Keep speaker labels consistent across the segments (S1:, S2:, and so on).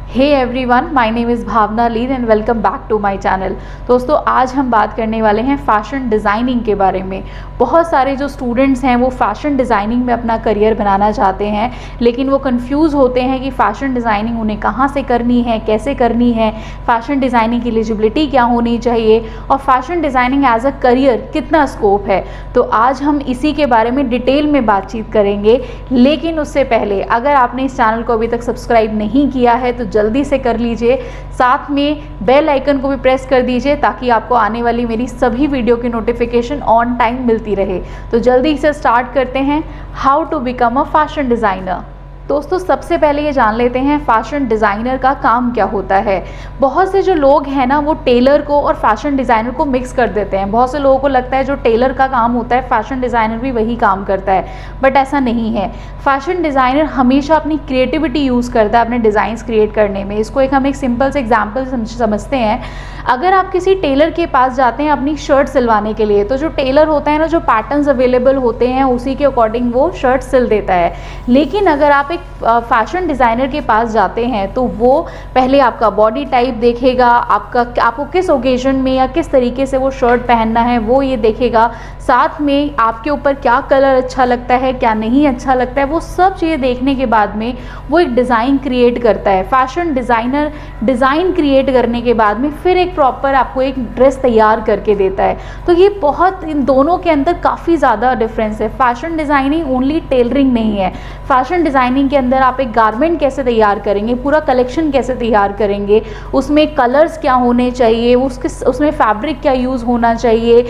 S1: Hey everyone, my name is Bhavana Leel and welcome back to my channel. दोस्तों, आज हम बात करने वाले हैं फ़ैशन डिज़ाइनिंग के बारे में। बहुत सारे जो स्टूडेंट्स हैं वो फ़ैशन डिज़ाइनिंग में अपना करियर बनाना चाहते हैं, लेकिन वो कंफ्यूज होते हैं कि फ़ैशन डिज़ाइनिंग उन्हें कहाँ से करनी है, कैसे करनी है, फ़ैशन डिज़ाइनिंग की एलिजिबिलिटी क्या होनी चाहिए और fashion designing as a career कितना स्कोप है। तो आज हम इसी के बारे में डिटेल में बातचीत करेंगे। लेकिन उससे पहले अगर आपने इस चैनल को अभी तक सब्सक्राइब नहीं किया है तो जल्दी से कर लीजिए, साथ में बेल आइकन को भी प्रेस कर दीजिए ताकि आपको आने वाली मेरी सभी वीडियो की नोटिफिकेशन ऑन टाइम मिलती रहे। तो जल्दी से स्टार्ट करते हैं, how to become a fashion designer. दोस्तों, सबसे पहले ये जान लेते हैं फैशन डिज़ाइनर का काम क्या होता है। बहुत से जो लोग हैं ना वो टेलर को और फैशन डिज़ाइनर को मिक्स कर देते हैं। बहुत से लोगों को लगता है जो टेलर का काम होता है फैशन डिज़ाइनर भी वही काम करता है, बट ऐसा नहीं है। फैशन डिज़ाइनर हमेशा अपनी क्रिएटिविटी यूज़ करता है अपने डिज़ाइंस क्रिएट करने में। इसको हम एक सिंपल से एग्जाम्पल समझते हैं। अगर आप किसी टेलर के पास जाते हैं अपनी शर्ट सिलवाने के लिए, तो जो टेलर होता है ना, जो पैटर्न्स अवेलेबल होते हैं उसी के अकॉर्डिंग वो शर्ट सिल देता है। लेकिन अगर आप फैशन डिज़ाइनर के पास जाते हैं तो वो पहले आपका बॉडी टाइप देखेगा, आपको किस ओकेजन में या किस तरीके से वो शर्ट पहनना है वो ये देखेगा, साथ में आपके ऊपर क्या कलर अच्छा लगता है, क्या नहीं अच्छा लगता है, वो सब चीज़ें देखने के बाद में वो एक डिज़ाइन क्रिएट करता है। फैशन डिज़ाइनर डिज़ाइन क्रिएट करने के बाद में फिर एक प्रॉपर आपको एक ड्रेस तैयार करके देता है। तो ये बहुत, इन दोनों के अंदर काफ़ी ज़्यादा डिफरेंस है। फैशन डिज़ाइनिंग ओनली टेलरिंग नहीं है। फैशन डिज़ाइनिंग के अंदर आप एक गारमेंट कैसे तैयार करेंगे, पूरा कलेक्शन कैसे तैयार करेंगे, उसमें कलर्स क्या होने चाहिए, उसमें फैब्रिक क्या यूज़ होना चाहिए,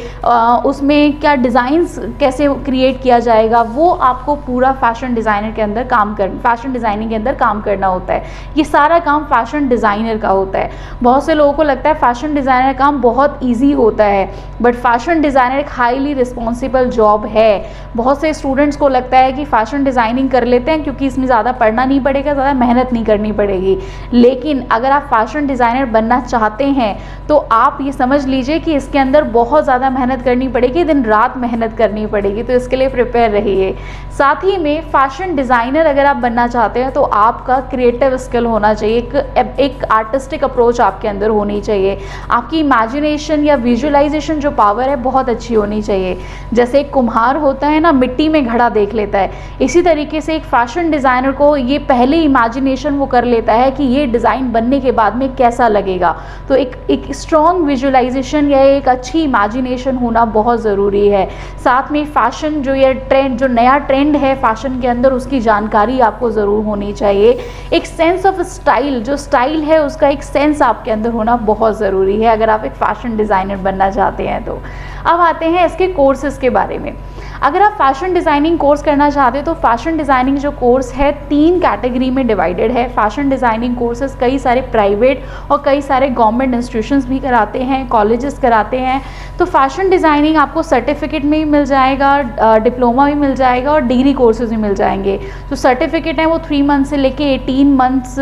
S1: उसमें क्या डिज़ाइंस कैसे क्रिएट किया जाएगा, वो आपको पूरा फैशन डिज़ाइनर के अंदर फैशन डिज़ाइनिंग के अंदर काम करना होता है। ये सारा काम फैशन डिज़ाइनर का होता है। बहुत से लोगों को लगता है फैशन डिज़ाइनर का काम बहुत ईजी होता है, बट फैशन डिज़ाइनर एक हाईली रिस्पॉन्सिबल जॉब है। बहुत से स्टूडेंट्स को लगता है कि फैशन डिज़ाइनिंग कर लेते हैं क्योंकि इसमें ज़्यादा पढ़ना नहीं पड़ेगा, ज़्यादा मेहनत नहीं करनी पड़ेगी। लेकिन अगर आप फैशन डिज़ाइनर बनना चाहते हैं तो आप ये समझ लीजिए कि इसके अंदर बहुत ज़्यादा मेहनत करनी पड़ेगी, दिन रात मेहनत करनी पड़ेगी। तो इसके लिए प्रिपेयर रहिए। साथ ही में फैशन डिज़ाइनर अगर आप बनना चाहते हैं तो आपका क्रिएटिव स्किल होना चाहिए, एक आर्टिस्टिक अप्रोच आपके अंदर होनी चाहिए। आपकी इमेजिनेशन या विजुअलाइजेशन जो पावर है बहुत अच्छी होनी चाहिए। जैसे एक कुम्हार होता है ना, मिट्टी में घड़ा देख लेता है, इसी तरीके से एक फैशन डिज़ाइनर को ये पहले इमेजिनेशन वो कर लेता है कि ये डिज़ाइन बनने के बाद में कैसा लगेगा। तो एक स्ट्रॉन्ग विजुअलाइजेशन या एक अच्छी इमेजिनेशन होना बहुत ज़रूरी है। साथ में फैशन जो नया ट्रेंड है फैशन के अंदर, उसकी जानकारी आपको ज़रूर होनी चाहिए। एक सेंस ऑफ स्टाइल, जो स्टाइल है उसका एक सेंस आपके अंदर होना बहुत ज़रूरी है अगर आप एक फैशन डिज़ाइनर बनना चाहते हैं तो। अब आते हैं इसके कोर्सेज़ के बारे में। अगर आप फैशन डिज़ाइनिंग कोर्स करना चाहते हैं तो फैशन डिज़ाइनिंग जो कोर्स है 3 कैटेगरी में डिवाइडेड है। फैशन डिज़ाइनिंग कोर्सेज कई सारे प्राइवेट और कई सारे गवर्नमेंट इंस्टीट्यूशंस भी कराते हैं, कॉलेजेस कराते हैं। तो फैशन डिज़ाइनिंग आपको सर्टिफिकेट में भी मिल जाएगा, डिप्लोमा भी मिल जाएगा और डिग्री कोर्सेज भी मिल जाएंगे। तो सर्टिफिकेट हैं वो 3 मंथ से लेके 18 मंथ्स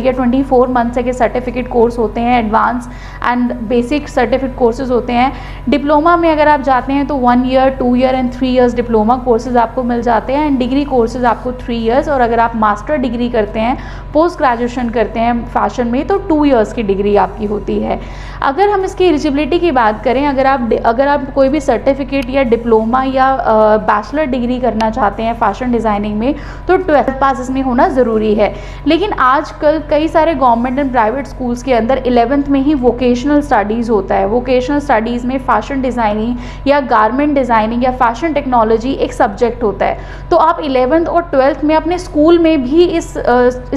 S1: या 24 मंथ्स के सर्टिफिकेट कोर्स होते हैं। Advance and basic certificate courses होते हैं। डिप्लोमा में अगर आप जाते हैं तो 1 year, 2 year and 3 years diploma courses आपको मिल जाते हैं एंड डिग्री कोर्सेज आपको 3 इयर्स। और अगर आप मास्टर डिग्री करते हैं, पोस्ट ग्रेजुएशन करते हैं फैशन में, तो 2 इयर्स की डिग्री आपकी होती है। अगर हम इसकी एलिजिबिलिटी की बात करें, अगर आप कोई भी सर्टिफिकेट या डिप्लोमा या बैचलर डिग्री करना चाहते हैं फैशन डिज़ाइनिंग में तो 12th पास इसमें होना ज़रूरी है। लेकिन आजकल कई सारे गवर्नमेंट एंड प्राइवेट स्कूल्स के अंदर 11th में ही वोकेशनल स्टडीज़ होता है। वोकेशनल स्टडीज़ में फैशन डिज़ाइनिंग या गारमेंट डिज़ाइनिंग या फैशन टेक्नोलॉजी एक सब्जेक्ट होता है। तो आप 11th और 12th में अपने स्कूल में भी इस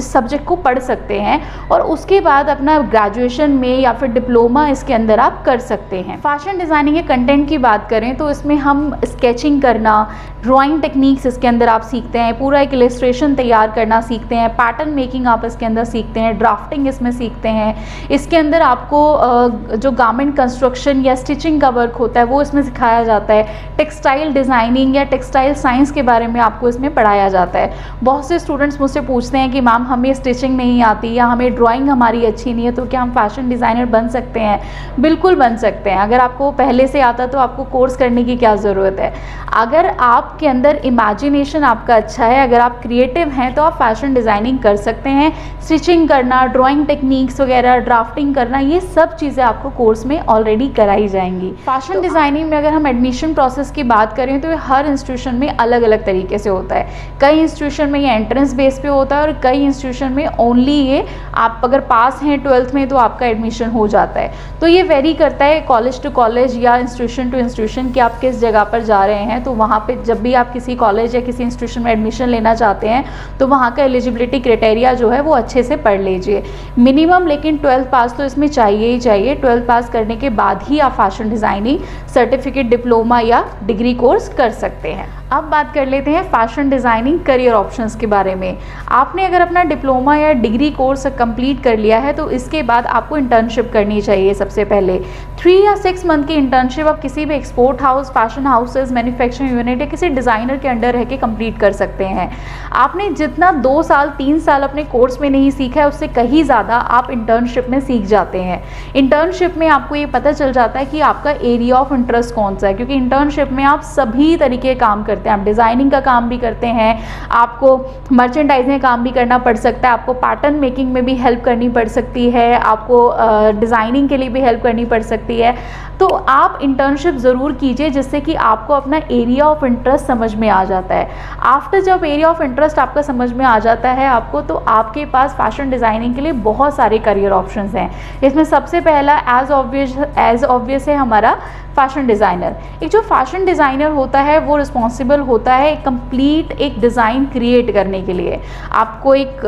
S1: सब्जेक्ट को पढ़ सकते हैं और उसके बाद अपना ग्रेजुएशन में या फिर डिप्लोमा इसके अंदर आप कर सकते हैं। फैशन डिज़ाइनिंग के कंटेंट की बात करें तो इसमें हम स्केचिंग करना, ड्राइंग टेक्निक्स इसके अंदर आप सीखते हैं, पूरा एक इलस्ट्रेशन तैयार करना सीखते हैं, पैटर्न मेकिंग आप इसके अंदर सीखते हैं, ड्राफ्टिंग इसमें सीखते हैं। इसके अंदर आपको जो गारमेंट कंस्ट्रक्शन या स्टिचिंग का वर्क होता है वो इसमें सिखाया जाता है। टेक्सटाइल डिज़ाइनिंग या टेक्सटाइल साइंस के बारे में आपको इसमें पढ़ाया जाता है। बहुत से स्टूडेंट्स मुझसे पूछते हैं कि मैम हमें स्टिचिंग नहीं आती या हमें ड्राइंग हमारी अच्छी नहीं है, तो क्या हम फैशन डिज़ाइनर बन सकते हैं? बिल्कुल बन सकते हैं। अगर आपको पहले से आता तो आपको कोर्स करने की क्या ज़रूरत है। अगर आपके अंदर इमेजिनेशन आपका अच्छा है, अगर आप क्रिएटिव हैं, तो आप फैशन डिज़ाइनिंग कर सकते हैं। स्टिचिंग करना, ड्राइंग टेक्निक्स वगैरह, ड्राफ्टिंग करना, ये सब चीज़ें आपको कोर्स में ऑलरेडी कराई जाएंगी। फैशन डिज़ाइनिंग में अगर हम एडमिशन प्रोसेस की बात करें तो ये हर इंस्टीट्यूशन में अलग अलग तरीके से होता है। कई इंस्टीट्यूशन में ये एंट्रेंस बेस पे होता है और कई इंस्टीट्यूशन में ओनली ये आप अगर पास हैं 12th में तो आपका एडमिशन हो जाता है। तो ये वेरी करता है कॉलेज टू कॉलेज या इंस्टीट्यूशन टू इंस्टीट्यूशन कि आप किस जगह पर जा रहे हैं। तो वहाँ पे जब भी आप किसी कॉलेज या किसी इंस्टीट्यूशन में एडमिशन लेना चाहते हैं तो वहाँ का एलिजिबिलिटी क्राइटेरिया जो है वो अच्छे से पढ़ लीजिए। मिनिमम लेकिन 12th पास तो इसमें चाहिए ही चाहिए। 12th पास करने के बाद ही आप फैशन डिज़ाइनिंग सर्टिफिकेट, डिप्लोमा या डिग्री कोर्स कर सकते हैं। अब बात कर लेते हैं फैशन डिज़ाइनिंग करियर ऑप्शंस के बारे में। आपने अगर अपना डिप्लोमा या डिग्री कोर्स कंप्लीट कर लिया है तो इसके बाद आपको इंटर्नशिप करनी चाहिए। सबसे पहले 3 या 6 मंथ की इंटर्नशिप आप किसी भी export house, fashion houses, manufacturing unit या किसी डिज़ाइनर के अंडर रह के कंप्लीट कर सकते हैं। आपने जितना 2 साल 3 साल अपने कोर्स में नहीं सीखा है उससे कहीं ज़्यादा आप इंटर्नशिप में सीख जाते हैं। इंटर्नशिप में आपको ये पता चल जाता है कि आपका एरिया ऑफ इंटरेस्ट कौन सा है, क्योंकि इंटर्नशिप में आप सभी तरीके के काम करते हैं। आप डिज़ाइनिंग का काम भी करते हैं, आपको मर्चेंडाइजिंग का काम भी करना पड़ सकता है, आपको पैटर्न मेकिंग में भी हेल्प करनी पड़ सकती है, आपको डिज़ाइनिंग के लिए भी हेल्प करनी पड़ सकती है। तो आप इंटर्नशिप ज़रूर कीजिए जिससे कि आपको अपना एरिया ऑफ इंटरेस्ट समझ में आ जाता है। आफ्टर जब एरिया ऑफ इंटरेस्ट आपका समझ में आ जाता है आपको, तो आपके पास फैशन डिज़ाइनिंग के लिए बहुत सारे करियर ऑप्शंस हैं। इसमें सबसे पहला एज ऑब्वियस है हमारा फैशन डिज़ाइनर। एक जो फैशन डिज़ाइनर होता है वो रिस्पॉन्सिबल होता है कंप्लीट एक डिज़ाइन क्रिएट करने के लिए। आपको एक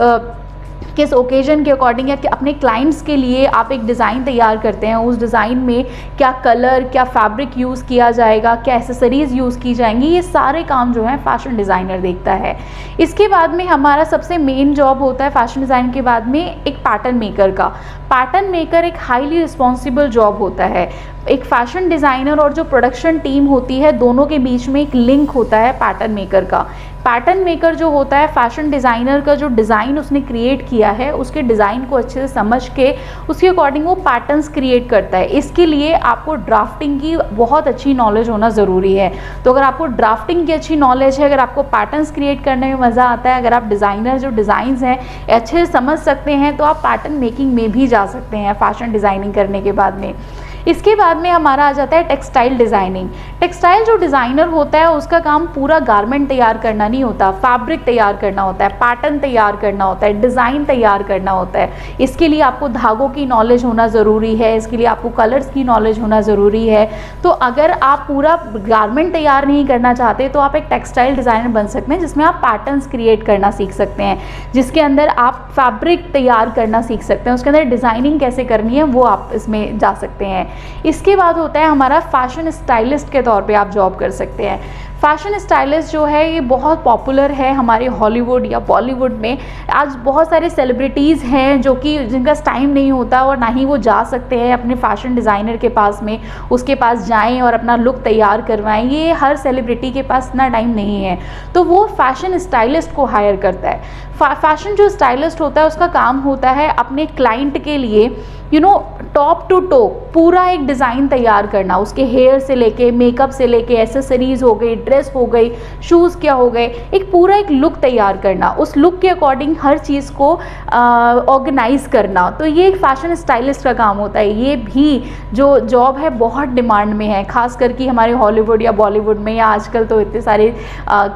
S1: किस ओकेजन के अकॉर्डिंग या कि अपने क्लाइंट्स के लिए आप एक डिज़ाइन तैयार करते हैं, उस डिज़ाइन में क्या कलर, क्या फैब्रिक यूज़ किया जाएगा, क्या एसेसरीज़ यूज़ की जाएंगी, ये सारे काम जो है फैशन डिज़ाइनर देखता है। इसके बाद में हमारा सबसे मेन जॉब होता है फैशन डिज़ाइन के बाद में एक पैटर्न मेकर का। पैटर्न मेकर एक हाईली रिस्पॉन्सिबल जॉब होता है। एक फैशन डिज़ाइनर और जो प्रोडक्शन टीम होती है दोनों के बीच में एक लिंक होता है पैटर्न मेकर का। पैटर्न मेकर जो होता है फैशन डिज़ाइनर का जो डिज़ाइन उसने क्रिएट किया है उसके डिज़ाइन को अच्छे से समझ के उसके अकॉर्डिंग वो पैटर्न्स क्रिएट करता है। इसके लिए आपको ड्राफ्टिंग की बहुत अच्छी नॉलेज होना ज़रूरी है। तो अगर आपको ड्राफ्टिंग की अच्छी नॉलेज है, अगर आपको पैटर्न्स क्रिएट करने में मज़ा आता है, अगर आप डिज़ाइनर जो डिज़ाइंस हैं अच्छे से समझ सकते हैं तो आप पैटर्न मेकिंग में भी जा सकते हैं फैशन डिज़ाइनिंग करने के बाद में। इसके बाद में हमारा आ जाता है टेक्सटाइल डिज़ाइनिंग। टेक्सटाइल जो डिज़ाइनर होता है उसका काम पूरा गारमेंट तैयार करना नहीं होता, फैब्रिक तैयार करना होता है, पैटर्न तैयार करना होता है, डिज़ाइन तैयार करना होता है। इसके लिए आपको धागों की नॉलेज होना ज़रूरी है, इसके लिए आपको कलर्स की नॉलेज होना ज़रूरी है। तो अगर आप पूरा गारमेंट तैयार नहीं करना चाहते तो आप एक टेक्सटाइल डिज़ाइनर बन सकते हैं जिसमें आप पैटर्न्स क्रिएट करना सीख सकते हैं, जिसके अंदर आप फैब्रिक तैयार करना सीख सकते हैं, उसके अंदर डिज़ाइनिंग कैसे करनी है वो आप इसमें जा सकते हैं। इसके बाद होता है हमारा फैशन स्टाइलिस्ट के तौर पे आप जॉब कर सकते हैं। फैशन स्टाइलिस्ट जो है ये बहुत पॉपुलर है हमारे हॉलीवुड या बॉलीवुड में। आज बहुत सारे सेलिब्रिटीज़ हैं जो कि जिनका टाइम नहीं होता और ना ही वो जा सकते हैं अपने फैशन डिज़ाइनर के पास में, उसके पास जाएं और अपना लुक तैयार करवाएं। ये हर सेलिब्रिटी के पास इतना टाइम नहीं है, तो वो फैशन स्टाइलिस्ट को हायर करता है। फैशन जो स्टाइलिस्ट होता है उसका काम होता है अपने क्लाइंट के लिए टॉप टू टो पूरा एक डिज़ाइन तैयार करना, उसके हेयर से लेके, मेकअप से लेके, एसेसरीज़ हो गई, ड्रेस हो गई, शूज़ क्या हो गए, एक पूरा एक लुक तैयार करना, उस लुक के अकॉर्डिंग हर चीज़ को ऑर्गेनाइज करना। तो ये एक फैशन स्टाइलिस्ट का काम होता है। ये भी जो जॉब है बहुत डिमांड में है, खास करके हमारे हॉलीवुड या बॉलीवुड में, या आजकल तो इतने सारे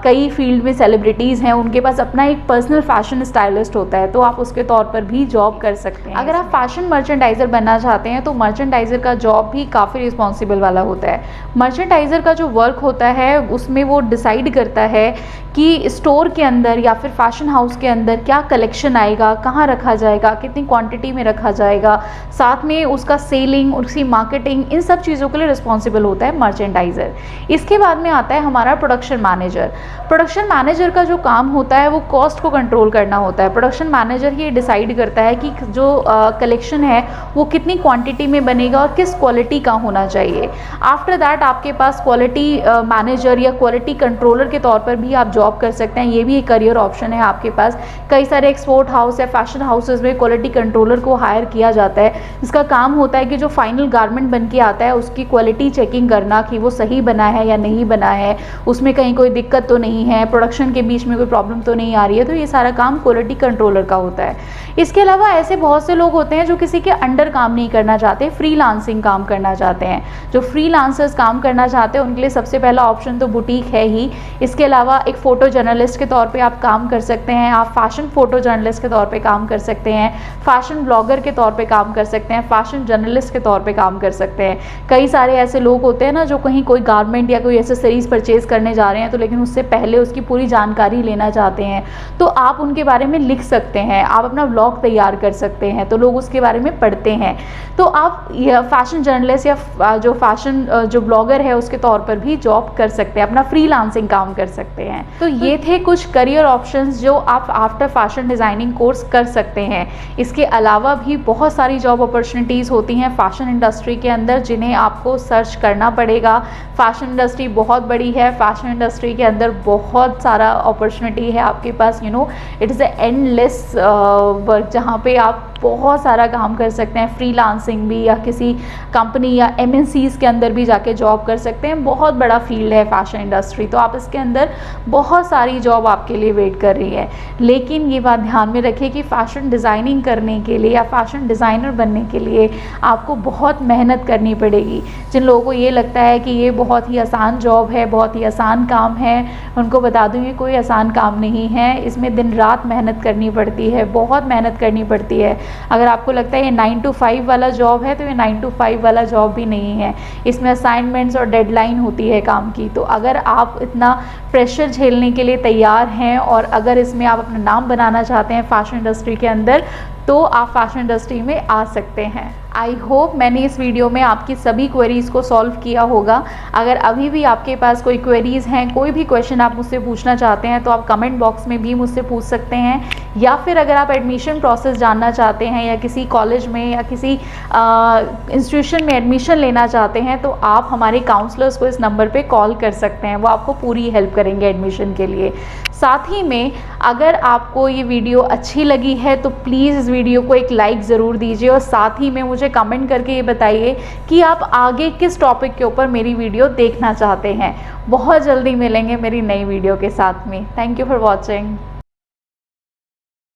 S1: कई फील्ड में सेलिब्रिटीज़ हैं उनके पास अपना एक पर्सनल फैशन स्टाइलिस्ट होता है, तो आप उसके तौर पर भी जॉब कर सकते हैं। अगर आप फैशन मर्चेंडाइज़र बनना चाहते हैं तो मर्चेंडाइज़र का जॉब भी काफ़ी रिस्पॉन्सिबल वाला होता है। मर्चेंडाइज़र का जो वर्क होता है उसमें वो डिसाइड करता है कि स्टोर के अंदर या फिर फैशन हाउस के अंदर क्या कलेक्शन आएगा, कहाँ रखा जाएगा, कितनी क्वांटिटी में रखा जाएगा, साथ में उसका सेलिंग, उसकी मार्केटिंग, इन सब चीज़ों के लिए रिस्पॉन्सिबल होता है मर्चेंडाइज़र। इसके बाद में आता है हमारा प्रोडक्शन मैनेजर। प्रोडक्शन मैनेजर का जो काम होता है वो कॉस्ट को कंट्रोल करना होता है। प्रोडक्शन मैनेजर ये डिसाइड करता है कि जो कलेक्शन है वो कितनी कितनी क्वांटिटी में बनेगा और किस क्वालिटी का होना चाहिए। आफ्टर दैट आपके पास क्वालिटी मैनेजर या क्वालिटी कंट्रोलर के तौर पर भी आप जॉब कर सकते हैं। ये भी एक करियर ऑप्शन है आपके पास। कई सारे एक्सपोर्ट हाउस या फैशन हाउसेज में क्वालिटी कंट्रोलर को हायर किया जाता है, जिसका काम होता है कि जो फाइनल गारमेंट बन के आता है उसकी क्वालिटी चेकिंग करना कि वो सही बना है या नहीं बना है, उसमें कहीं कोई दिक्कत तो नहीं है, प्रोडक्शन के बीच में कोई प्रॉब्लम तो नहीं आ रही है। तो ये सारा काम क्वालिटी कंट्रोलर का होता है। इसके अलावा ऐसे बहुत से लोग होते हैं जो किसी के अंडर काम नहीं करना चाहते, फ्रीलांसिंग काम करना चाहते हैं। जो फ्रीलांसर्स काम करना चाहते हैं उनके लिए सबसे पहला ऑप्शन तो बुटीक है ही। इसके अलावा एक फ़ोटो जर्नलिस्ट के तौर पे आप काम कर सकते हैं, आप फैशन फ़ोटो जर्नलिस्ट के तौर पे काम कर सकते हैं, फैशन ब्लॉगर के तौर पे काम कर सकते हैं, फैशन जर्नलिस्ट के तौर पे काम कर सकते हैं। कई सारे ऐसे लोग होते हैं ना जो कहीं कोई गारमेंट या कोई एक्सेसरीज परचेज़ करने जा रहे हैं तो लेकिन उससे पहले उसकी पूरी जानकारी लेना चाहते हैं, तो आप उनके बारे में लिख सकते हैं, आप अपना ब्लॉग तैयार कर सकते हैं, तो लोग उसके बारे में पढ़ते हैं। तो आप फैशन जर्नलिस्ट या जो फैशन जो ब्लॉगर है उसके तौर पर भी जॉब कर सकते हैं, अपना फ्रीलांसिंग काम कर सकते हैं। तो ये थे कुछ करियर ऑप्शंस जो आप आफ्टर फैशन डिज़ाइनिंग कोर्स कर सकते हैं। इसके अलावा भी बहुत सारी जॉब अपॉर्चुनिटीज़ होती हैं फैशन इंडस्ट्री के अंदर जिन्हें आपको सर्च करना पड़ेगा। फैशन इंडस्ट्री बहुत बड़ी है, फैशन इंडस्ट्री के अंदर बहुत सारा अपॉर्चुनिटी है आपके पास। It is a endless work जहाँ पे आप बहुत सारा काम कर सकते हैं, फ्रीलांसिंग भी, या किसी कंपनी या एमएनसीज़ के अंदर भी जाके जॉब कर सकते हैं। बहुत बड़ा फील्ड है फैशन इंडस्ट्री, तो आप इसके अंदर बहुत सारी जॉब आपके लिए वेट कर रही है। लेकिन ये बात ध्यान में रखिए कि फ़ैशन डिज़ाइनिंग करने के लिए या फ़ैशन डिज़ाइनर बनने के लिए आपको बहुत मेहनत करनी पड़ेगी। जिन लोगों को ये लगता है कि ये बहुत ही आसान जॉब है, बहुत ही आसान काम है, उनको बता दूँ ये कोई आसान काम नहीं है। इसमें दिन रात मेहनत करनी पड़ती है, बहुत मेहनत करनी पड़ती है। अगर आपको लगता है ये 9 to 5 वाला जॉब है तो ये 9 to 5 वाला जॉब भी नहीं है। इसमें असाइनमेंट्स और डेडलाइन होती है काम की। तो अगर आप इतना प्रेशर झेलने के लिए तैयार हैं और अगर इसमें आप अपना नाम बनाना चाहते हैं फैशन इंडस्ट्री के अंदर, तो आप फैशन इंडस्ट्री में आ सकते हैं। आई होप मैंने इस वीडियो में आपकी सभी क्वेरीज़ को सॉल्व किया होगा। अगर अभी भी आपके पास कोई क्वेरीज़ हैं, कोई भी क्वेश्चन आप मुझसे पूछना चाहते हैं तो आप कमेंट बॉक्स में भी मुझसे पूछ सकते हैं, या फिर अगर आप एडमिशन प्रोसेस जानना चाहते हैं या किसी कॉलेज में या किसी इंस्टीट्यूशन में एडमिशन लेना चाहते हैं तो आप हमारे काउंसलर्स को इस नंबर पे कॉल कर सकते हैं। वो आपको पूरी हेल्प करेंगे एडमिशन के लिए। साथ ही में अगर आपको ये वीडियो अच्छी लगी है तो प्लीज़ इस वीडियो को एक लाइक ज़रूर दीजिए और साथ ही में मुझे कमेंट करके ये बताइए कि आप आगे किस टॉपिक के ऊपर मेरी वीडियो देखना चाहते हैं। बहुत जल्दी मिलेंगे मेरी नई वीडियो के साथ में। Thank you for watching.